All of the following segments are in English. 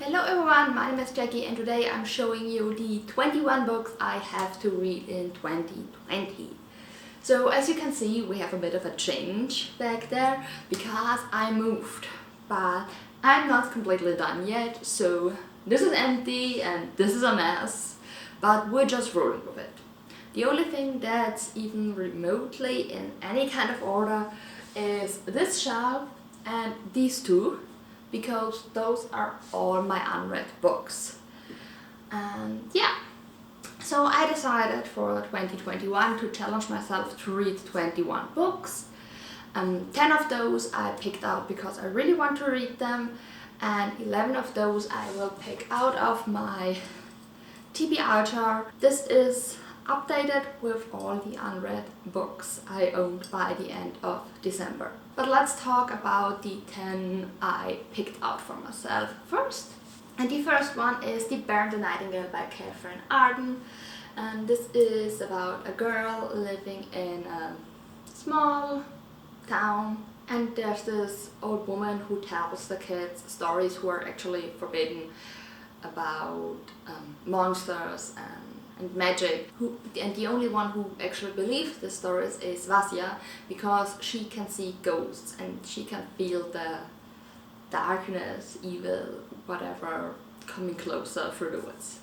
Hello everyone, my name is Jackie and today I'm showing you the 21 books I have to read in 2020. So as you can see, we have a bit of a change back there because I moved, but I'm not completely done yet, so this is empty and this is a mess, but we're just rolling with it. The only thing that's even remotely in any kind of order is this shelf and these two, because those are all my unread books. And yeah, so I decided for 2021 to challenge myself to read 21 books. 10 of those I picked out because I really want to read them, and 11 of those I will pick out of my TBR jar. This is updated with all the unread books I owned by the end of December. But let's talk about the 10 I picked out for myself first. And the first one is The Bear and the Nightingale by Katherine Arden. And this is about a girl living in a small town, and there's this old woman who tells the kids stories who are actually forbidden about monsters and magic, and the only one who actually believes the stories is Vasya, because she can see ghosts and she can feel the darkness, evil, whatever, coming closer through the woods.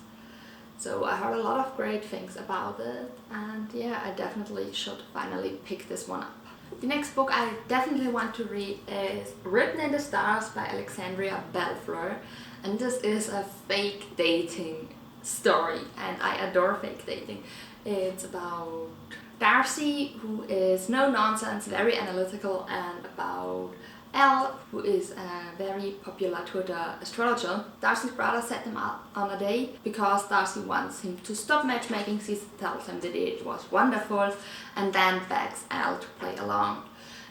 So I heard a lot of great things about it, and yeah, I definitely should finally pick this one up. The next book I definitely want to read is Written in the Stars by Alexandria Bellfleur, and this is a fake dating story, and I adore fake dating. It's about Darcy, who is no nonsense, very analytical, and about Elle, who is very popular to the astrologer. Darcy's brother set them up on a date because Darcy wants him to stop matchmaking. She tells him the date was wonderful and then begs Elle to play along.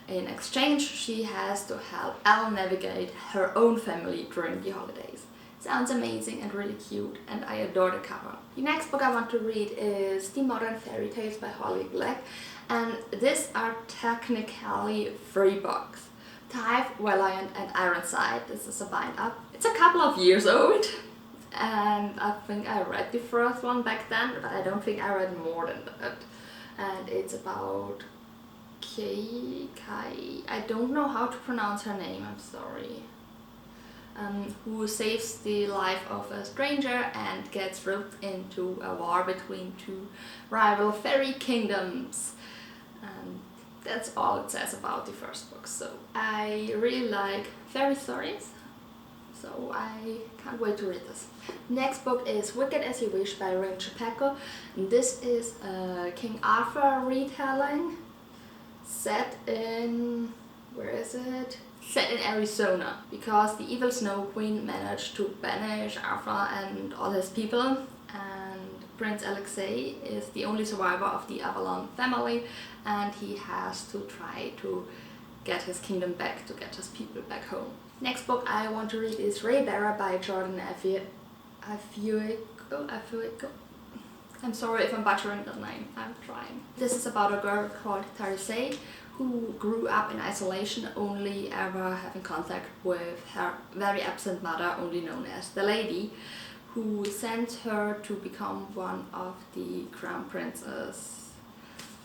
In exchange, she has to help Elle navigate her own family during the holidays. Sounds amazing and really cute, and I adore the cover. The next book I want to read is The Modern Fairy Tales by Holly Black, and these are technically 3 books. Typh, Valiant and Ironside. This is a bind up. It's a couple of years old, and I think I read the first one back then, but I don't think I read more than that. And it's about Kai, I don't know how to pronounce her name, I'm sorry. Who saves the life of a stranger and gets roped into a war between 2 rival fairy kingdoms. That's all it says about the first book. So I really like fairy stories, so I can't wait to read this. Next book is Wicked As You Wish by Rin Chupeco. This is a King Arthur retelling set in, where is it? Set in Arizona, because the evil Snow Queen managed to banish Arthur and all his people, and Prince Alexei is the only survivor of the Avalon family, and he has to try to get his kingdom back, to get his people back home. Next book I want to read is Raybearer by Jordan Afueko. I'm sorry if I'm butchering that name, I'm trying. This is about a girl called Tarisay, who grew up in isolation, only ever having contact with her very absent mother, only known as the Lady, who sent her to become one of the crown princes.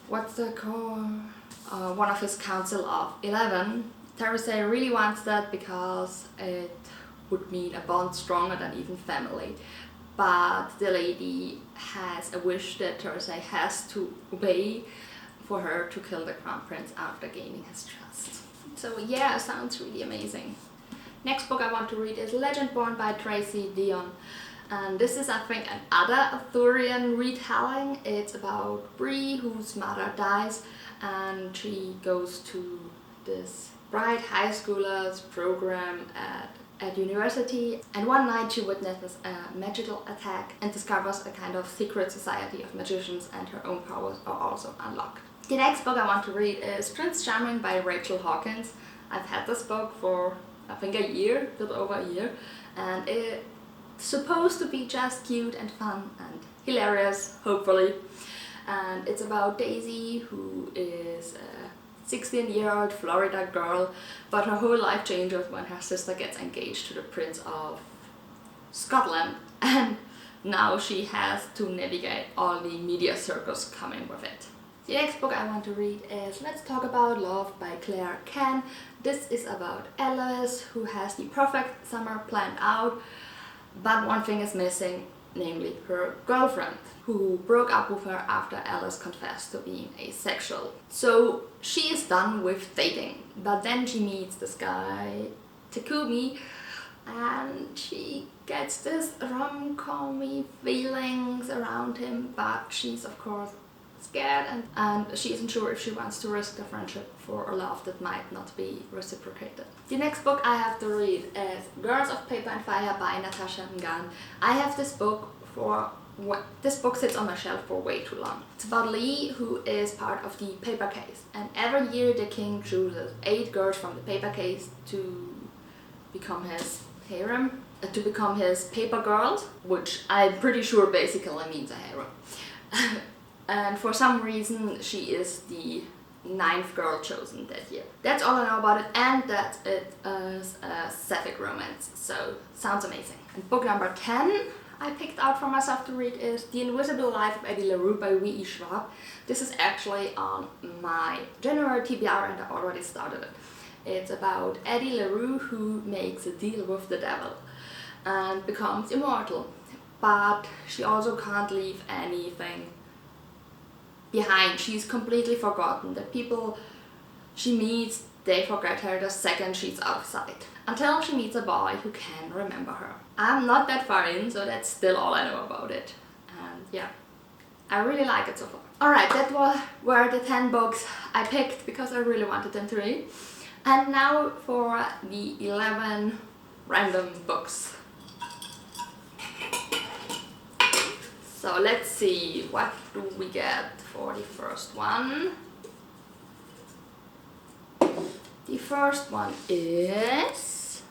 What's that called? One of his council of 11. Tarisay really wants that because it would mean a bond stronger than even family. But the Lady has a wish that Tarisay has to obey for her to kill the crown prince after gaining his trust. So yeah, sounds really amazing. Next book I want to read is Legendborn by Tracy Deonn. And this is, I think, another Arthurian retelling. It's about Bree, whose mother dies, and she goes to this bright high schoolers program at university, and one night she witnesses a magical attack and discovers a kind of secret society of magicians, and her own powers are also unlocked. The next book I want to read is Prince Charming by Rachel Hawkins. I've had this book for I think a year, a little over a year, and it's supposed to be just cute and fun and hilarious, hopefully. And it's about Daisy, who is a 16-year-old Florida girl, but her whole life changes when her sister gets engaged to the Prince of Scotland, and now she has to navigate all the media circles coming with it. The next book I want to read is Let's Talk About Love by Claire Kann. This is about Alice, who has the perfect summer planned out, but one thing is missing, namely her girlfriend, who broke up with her after Alice confessed to being asexual. So she is done with dating, but then she meets this guy, Takumi, and she gets this rom-com-y feelings around him, but she's of course scared and she isn't sure if she wants to risk the friendship for a love that might not be reciprocated. The next book I have to read is Girls of Paper and Fire by Natasha Ngan. I have this book this book sits on my shelf for way too long. It's about Lee, who is part of the paper case, and every year the king chooses 8 girls from the paper case to become his harem, to become his paper girls, which I'm pretty sure basically means a harem. And for some reason she is the 9th girl chosen that year. That's all I know about it, and that it is a sapphic romance, so sounds amazing. And book number 10 I picked out for myself to read is The Invisible Life of Eddie LaRue by V.E. Schwab. This is actually on my January TBR and I already started it. It's about Eddie LaRue, who makes a deal with the devil and becomes immortal, but she also can't leave anything behind. She's completely forgotten. The people she meets, they forget her the second she's out of sight, until she meets a boy who can remember her. I'm not that far in, so that's still all I know about it, and yeah, I really like it so far. Alright, that were the 10 books I picked because I really wanted them to read. And now for the 11 random books. So let's see, what do we get for the first one? The first one is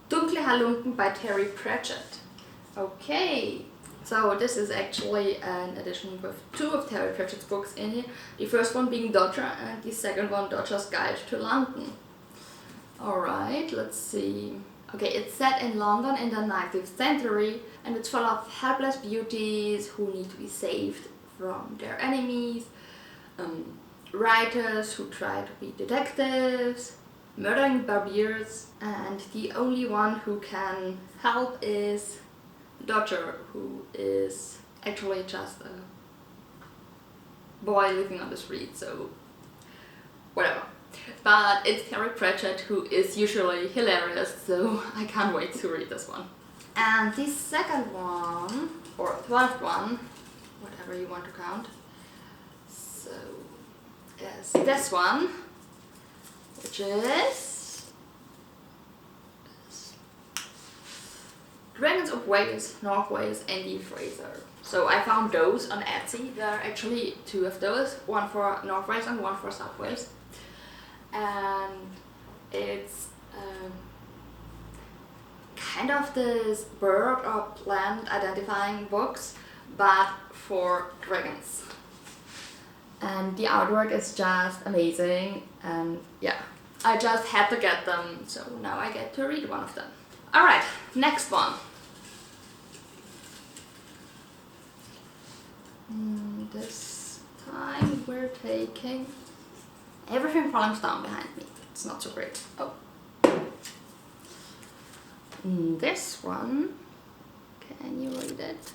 Dunkle Halunken by Terry Pratchett. Okay, so this is actually an edition with 2 of Terry Pratchett's books in here. The first one being Dodger and the second one Dodger's Guide to London. Alright, let's see. Okay, it's set in London in the 19th century and it's full of helpless beauties who need to be saved from their enemies, writers who try to be detectives, murdering barbiers, and the only one who can help is Dodger, who is actually just a boy living on the street, so whatever. But it's Terry Pratchett, who is usually hilarious, so I can't wait to read this one. And the second one, or 12th one, whatever you want to count, so is this one, which is Dragons of Wales, North Wales, Andy Fraser. So I found those on Etsy. There are actually 2 of those, one for North Wales and one for South Wales. And it's kind of this bird or plant identifying books, but for dragons. And the artwork is just amazing, and yeah, I just had to get them, so now I get to read one of them. Alright, next one. This time we're taking Everything Falling Down Behind Me. It's not so great. Oh. This one, can you read it?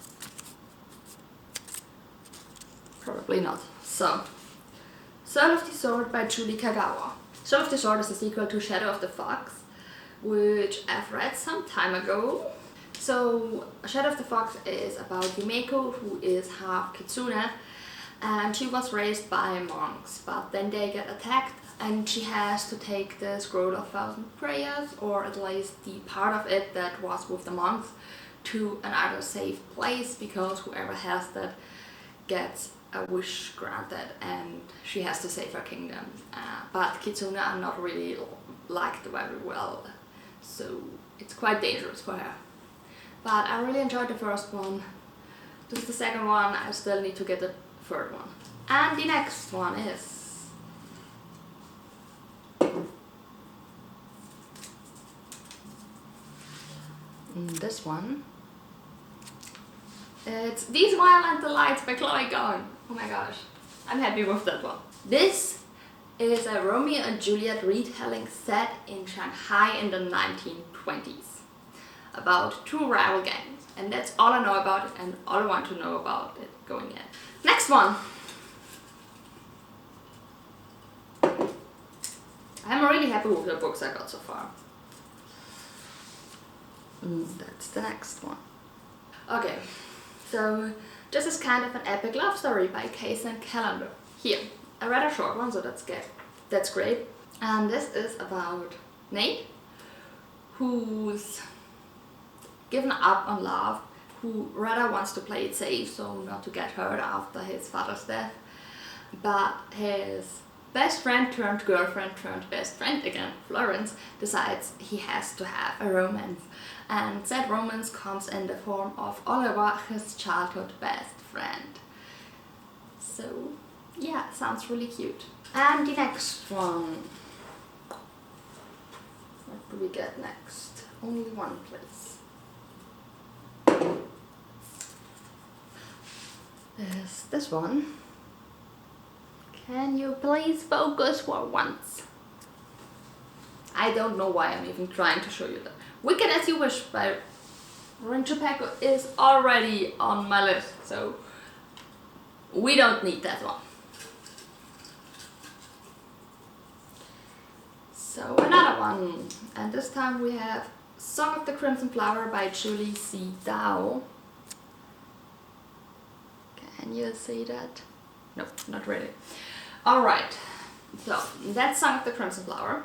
Probably not. So, Soul of the Sword by Julie Kagawa. Soul of the Sword is a sequel to Shadow of the Fox, which I've read some time ago. So, Shadow of the Fox is about Yumeko, who is half kitsune, and she was raised by monks, but then they get attacked and she has to take the Scroll of Thousand Prayers, or at least the part of it that was with the monks, to another safe place, because whoever has that gets a wish granted and she has to save her kingdom. But kitsune are not really liked very well, so it's quite dangerous for her. But I really enjoyed the first one. This is the second one, I still need to get the third one. And the next one is This one. It's These Violent Delights by Chloe Gong. Oh my gosh, I'm happy with that one. This is a Romeo and Juliet retelling set in Shanghai in the 1920s about two rival gangs, and that's all I know about it and all I want to know about it going in. Next one. I'm really happy with the books I got so far. That's the next one. Okay, so this is kind of an epic love story by Kaysen Callender. Here, I read a short one, so that's great. And this is about Nate, who's given up on love, who rather wants to play it safe so not to get hurt after his father's death. But his best friend turned girlfriend turned best friend again, Florence, decides he has to have a romance. And that romance comes in the form of Oliver, his childhood best friend. So yeah, sounds really cute. And the next one. What do we get next? Only one, please. Is this one. Can you please focus for once? I don't know why I'm even trying to show you that. Wicked As You Wish by Rin Chupeco is already on my list, so we don't need that one. So another one, and this time we have Song of the Crimson Flower by Julie C. Dow. Can you see that? Nope, not really. Alright, so that's Song of the Crimson Flower,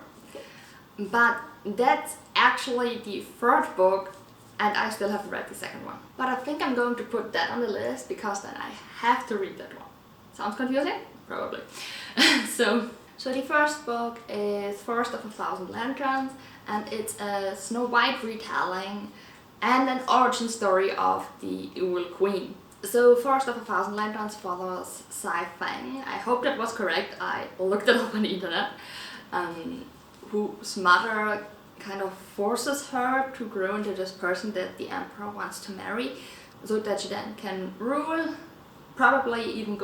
but that's actually the third book and I still haven't read the second one. But I think I'm going to put that on the list because then I have to read that one. Sounds confusing? Probably. So the first book is Forest of a Thousand Lanterns, and it's a Snow White retelling and an origin story of the Evil Queen. So Forest of a Thousand Lanterns follows Sai Fang. I hope that was correct. I looked it up on the internet. Whose mother kind of forces her to grow into this person that the emperor wants to marry, so that she then can rule, probably even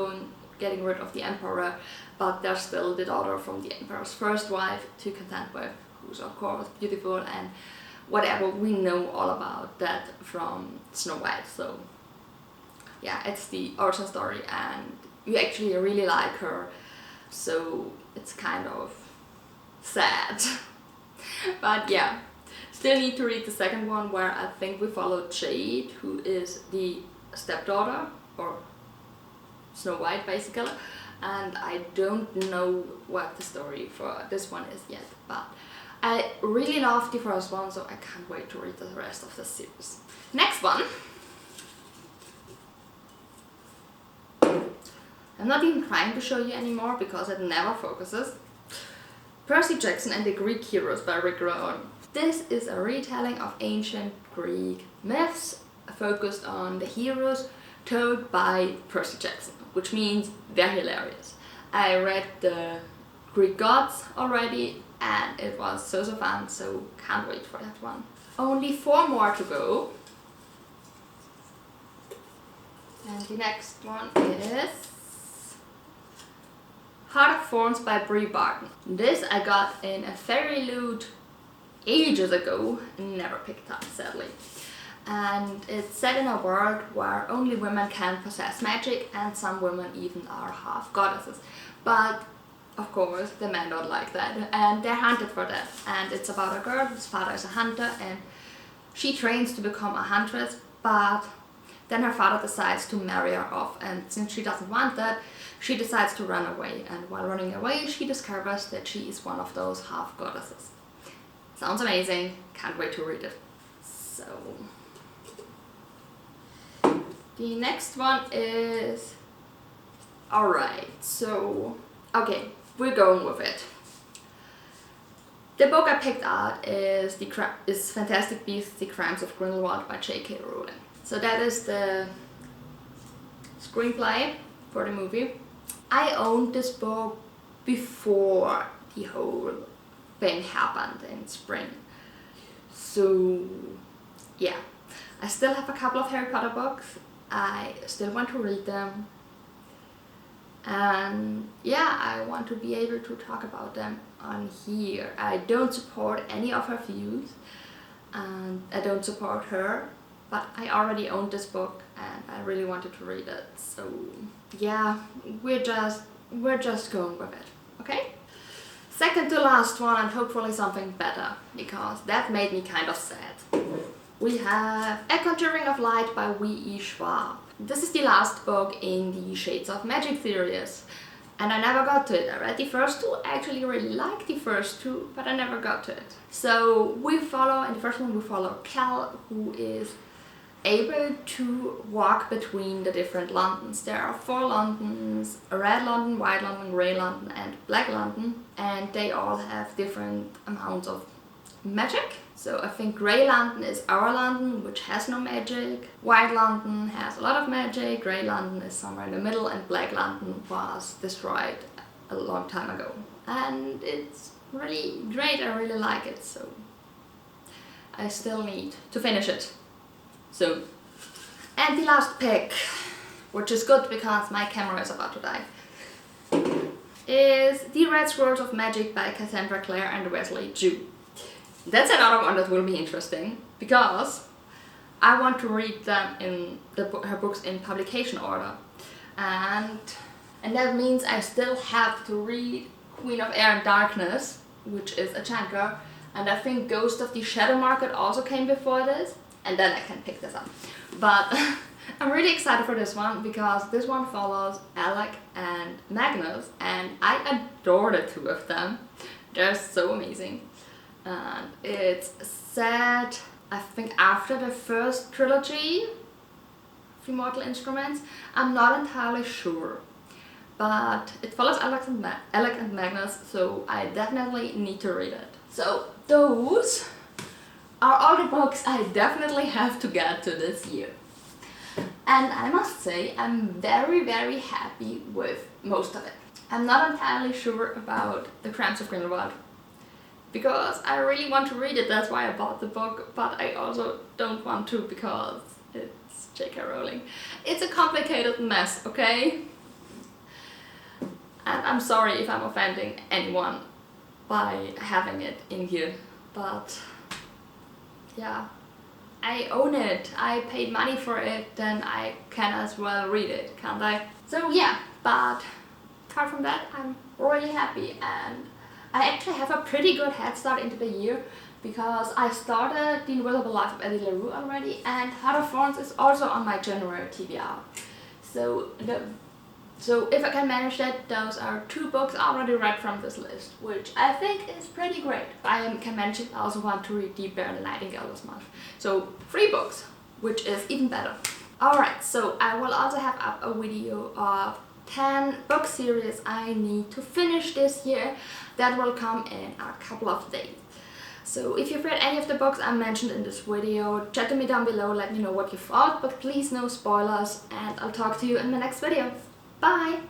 getting rid of the emperor, but there's still the daughter from the emperor's first wife to contend with, who's of course beautiful and whatever. We know all about that from Snow White. So yeah, it's the origin story and you actually really like her, so it's kind of sad. But yeah, still need to read the second one, where I think we follow Jade, who is the stepdaughter or Snow White basically, and I don't know what the story for this one is yet, but I really love the first one, so I can't wait to read the rest of the series. Next one. I'm not even trying to show you anymore because it never focuses. Percy Jackson and the Greek Heroes by Rick Riordan. This is a retelling of ancient Greek myths focused on the heroes told by Percy Jackson, which means they're hilarious. I read the Greek Gods already and it was so fun, so can't wait for that one. Only 4 more to go. And the next one is Heart of Thorns by Brie Barton. This I got in a fairy loot ages ago and never picked up, sadly. And it's set in a world where only women can possess magic and some women even are half goddesses. But of course the men don't like that and they're hunted for that. And it's about a girl whose father is a hunter and she trains to become a huntress, but then her father decides to marry her off, and since she doesn't want that, she decides to run away, and while running away she discovers that she is one of those half goddesses. Sounds amazing, can't wait to read it. So the next one is... Alright, so okay, we're going with it. The book I picked out is Fantastic Beasts: The Crimes of Grindelwald by J.K. Rowling. So that is the screenplay for the movie. I owned this book before the whole thing happened in spring. So yeah, I still have a couple of Harry Potter books. I still want to read them. And yeah, I want to be able to talk about them on here. I don't support any of her views, and I don't support her, but I already owned this book and I really wanted to read it. So yeah, we're just going with it, okay? Second to last one, and hopefully something better, because that made me kind of sad. We have A Conjuring of Light by V.E. Schwab. This is the last book in the Shades of Magic series, and I never got to it. I read the first two, I actually really liked the first two, but I never got to it. So in the first one we follow Cal, who is able to walk between the different Londons. There are 4 Londons: Red London, White London, Grey London and Black London, and they all have different amounts of magic. So I think Grey London is our London, which has no magic. White London has a lot of magic. Grey London is somewhere in the middle, and Black London was destroyed a long time ago. And it's really great, I really like it, so I still need to finish it. So, and the last pick, which is good because my camera is about to die, is The Red Scrolls of Magic by Cassandra Clare and Wesley Ju. That's another one that will be interesting, because I want to read them in her books in publication order, and that means I still have to read Queen of Air and Darkness, which is a chunker, and I think Ghost of the Shadow Market also came before this, and then I can pick this up. But I'm really excited for this one, because this one follows Alec and Magnus, and I adore the two of them. They're so amazing. And it's set, I think, after the first trilogy of Immortal Instruments. I'm not entirely sure, but it follows Alec and Magnus, so I definitely need to read it. So those are all the books I definitely have to get to this year. And I must say, I'm very, very happy with most of it. I'm not entirely sure about The Crimes of Grindelwald, because I really want to read it, that's why I bought the book, but I also don't want to because it's J.K. Rowling. It's a complicated mess, okay? And I'm sorry if I'm offending anyone by having it in here, but yeah, I own it, I paid money for it, then I can as well read it, can't I? So yeah, but apart from that, I'm really happy, and I actually have a pretty good head start into the year, because I started The Invisible Life of Eddie LaRue already, and Heart of Thorns is also on my January TBR. So if I can manage that, those are 2 books already read from this list, which I think is pretty great. I can mention I also want to read Deep Bear and the Nightingale this month. So 3 books, which is even better. Alright, so I will also have up a video of 10 book series I need to finish this year. That will come in a couple of days. So if you've read any of the books I mentioned in this video, chat to me down below, let me know what you thought, but please no spoilers, and I'll talk to you in the next video. Bye!